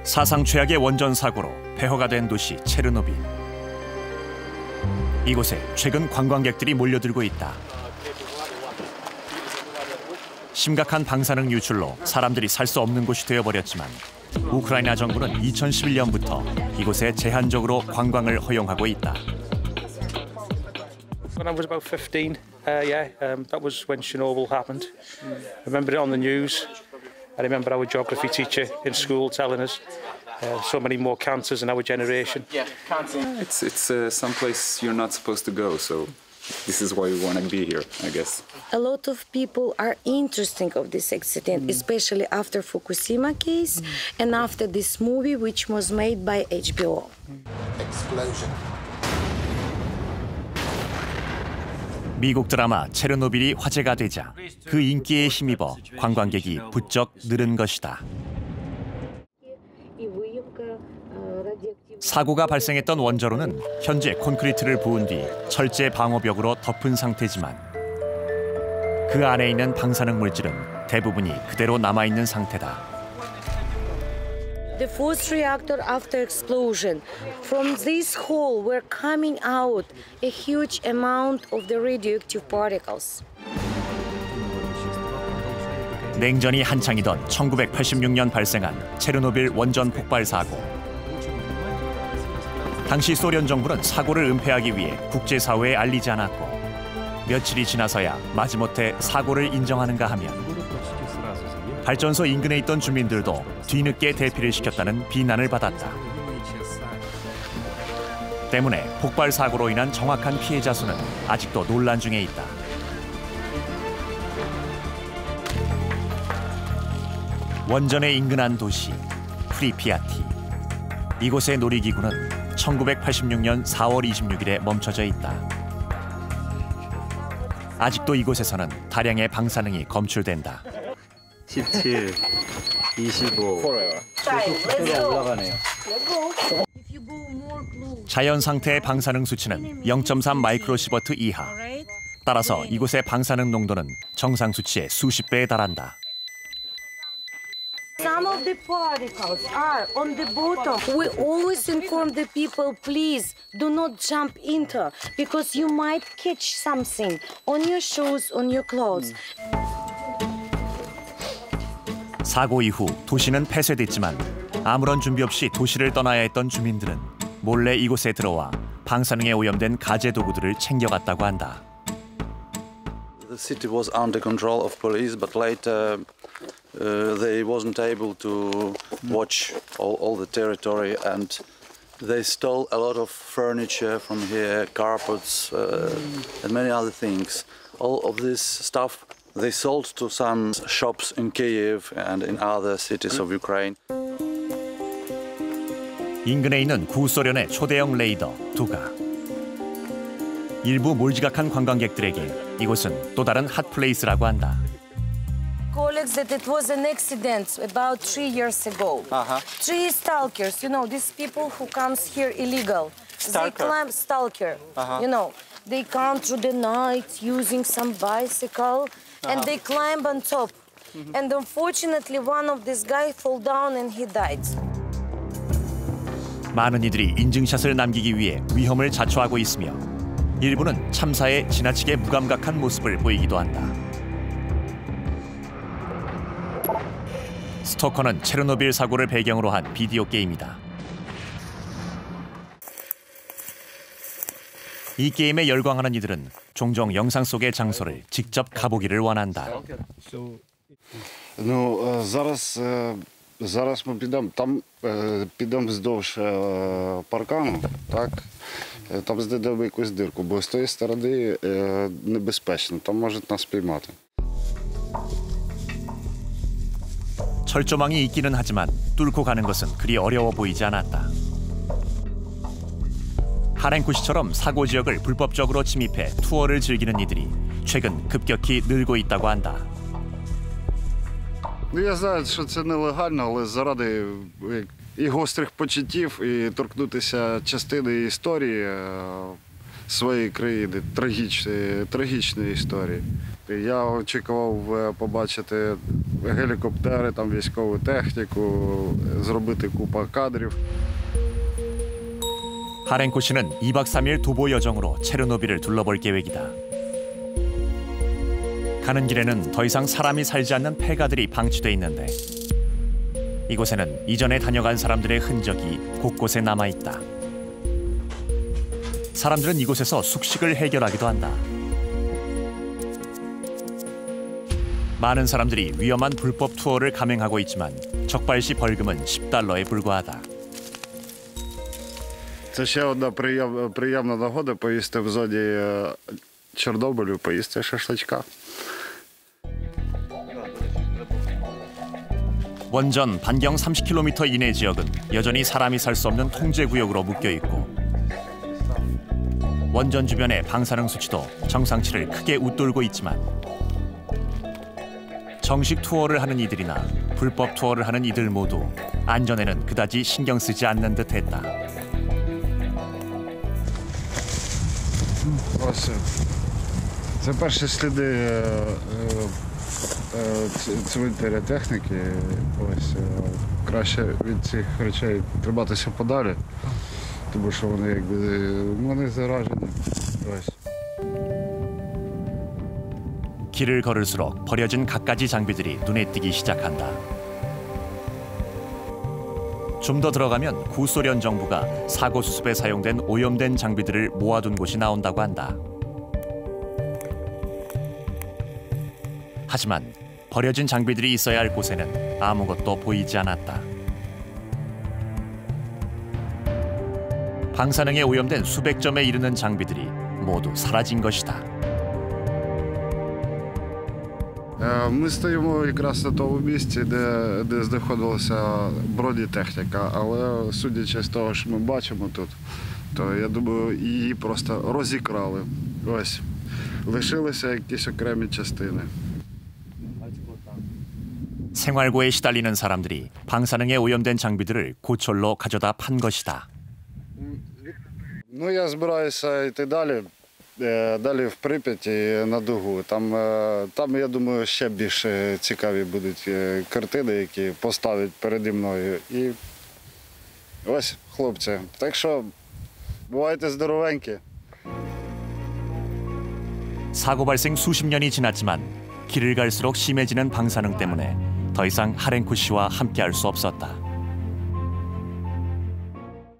사상 최악의 원전 사고로 폐허가 된 도시 체르노빌. 이곳에 최근 관광객들이 몰려들고 있다. 심각한 방사능 유출로 사람들이 살 수 없는 곳이 되어버렸지만 우크라이나 정부는 2011년부터 이곳에 제한적으로 관광을 허용하고 있다. When I was about 15, that was when Chernobyl happened. I remember it on the news. I remember our geography teacher in school telling us so many more cancers in our generation. Yeah, cancer. It's some place you're not supposed to go, so this is why we want to be here, I guess. A lot of people are interested of this accident, especially after Fukushima case and after this movie which was made by HBO. Explosion. 미국 드라마 체르노빌이 화제가 되자 그 인기에 힘입어 관광객이 부쩍 늘은 것이다. 사고가 발생했던 원자로는 현재 콘크리트를 부은 뒤 철제 방호벽으로 덮은 상태지만 그 안에 있는 방사능 물질은 대부분이 그대로 남아있는 상태다. The fourth reactor after explosion, from this hole were coming out a huge amount of the radioactive particles. 냉전이 한창이던 1986년 발생한 체르노빌 원전 폭발 사고. 당시 소련 정부는 사고를 은폐하기 위해 국제사회에 알리지 않았고 며칠이 지나서야 마지못해 사고를 인정하는가 하면 발전소 인근에 있던 주민들도 뒤늦게 대피를 시켰다는 비난을 받았다. 때문에 폭발 사고로 인한 정확한 피해자 수는 아직도 논란 중에 있다. 원전에 인근한 도시 프리피아티. 이곳의 놀이기구는 1986년 4월 26일에 멈춰져 있다. 아직도 이곳에서는 다량의 방사능이 검출된다. 17, 25. 올라가네요. 자연 상태의 방사능 수치는 0.3 마이크로시버트 이하. 따라서 이곳의 방사능 농도는 정상 수치의 수십 배에 달한다. Some of the particles are on the bottom. We always inform the people, please do not jump into, because you might catch something on your shoes, on your clothes. 사고 이후 도시는 폐쇄됐지만 아무런 준비 없이 도시를 떠나야 했던 주민들은 몰래 이곳에 들어와 방사능에 오염된 가재 도구들을 챙겨갔다고 한다. The city was under control of police, but later they wasn't able to watch all the territory, and they stole a lot of furniture from here, carpets, and many other things. All of this stuff they sold to some shops in Kyiv and in other cities of Ukraine. 인근에 있는 구소련의 초대형 레이더 두가. 일부 몰지각한 관광객들에게 이곳은 또 다른 핫플레이스라고 한다. Colleagues, that it was an accident about 3 years ago. Three stalkers, you know, these people who comes here illegal. They climb stalker, you know. They come through the night using some bicycle and they climb on top. And unfortunately, one of these guys fall down and he died. 많은 이들이 인증샷을 남기기 위해 위험을 자초하고 있으며 일부는 참사에 지나치게 무감각한 모습을 보이기도 한다. 스토커는 체르노빌 사고를 배경으로 한 비디오 게임이다. 이 게임에 열광하는 이들은 종종 영상 속의 장소를 직접 가보기를 원한다. Зараз ми підемо вздовж паркану, так? Там знайдемо якусь дирку, бо з тої сторони небезпечно, там можуть нас піймати. 철조망이 있기는 하지만 뚫고 가는 것은 그리 어려워 보이지 않았다. 하렌쿠 씨처럼 사고 지역을 불법적으로 침입해 투어를 즐기는 이들이 최근 급격히 늘고 있다고 한다. Я знаю, що це нелегально, але заради і гострих почуттів, і торкнутися частини історії своєї країни, трагічної історії. Я очікував побачити гелікоптери, там військову техніку, зробити купа кадрів. 하렌코 씨는 2박 3일 도보 여정으로 체르노빌을 둘러볼 계획이다. 가는 길에는 더 이상 사람이 살지 않는 폐가들이 방치돼 있는데 이곳에는 이전에 다녀간 사람들의 흔적이 곳곳에 남아있다. 사람들은 이곳에서 숙식을 해결하기도 한다. 많은 사람들이 위험한 불법 투어를 감행하고 있지만 적발시 벌금은 $10에 불과하다. Це ще одна приємна нагода поїсти в зоні Чорнобилю, поїсти шашличка. 원전 반경 30km 이내 지역은 여전히 사람이 살 수 없는 통제구역으로 묶여있고 원전 주변의 방사능 수치도 정상치를 크게 웃돌고 있지만 정식 투어를 하는 이들이나 불법 투어를 하는 이들 모두 안전에는 그다지 신경 쓰지 않는 듯했다. Ось це перші сліди цвинтаря техніки. Ось краще від цих речей триматися подалі, тому що вони заражені. Ось. 길을 걸을수록 버려진 갖가지 장비들이 눈에 띄기 시작한다. 좀 더 들어가면 구소련 정부가 사고 수습에 사용된 오염된 장비들을 모아둔 곳이 나온다고 한다. 하지만 버려진 장비들이 있어야 할 곳에는 아무것도 보이지 않았다. 방사능에 오염된 수백 점에 이르는 장비들이 모두 사라진 것이다. Ми стоїмо якраз на тому місці, де знаходилася бронетехніка, але судячи з того, що ми бачимо тут, то я думаю, її просто розікрали. Ось. Лишилися якісь окремі частини. 생활고에 시달리는 사람들이 방사능에 오염된 장비들을 고철로 가져다 판 것이다. Ну, я збираюся йти далі. Далі в Прип'яті на Дугу. Там, я думаю, ще більш цікаві будуть картини, які поставлять переді мною. І ось, хлопці. Так що, бувайте здоровенькі. 사고 발생 수십 년이 지났지만 길을 갈수록 심해지는 방사능 때문에 더 이상 하렌코 씨와 함께할 수 없었다.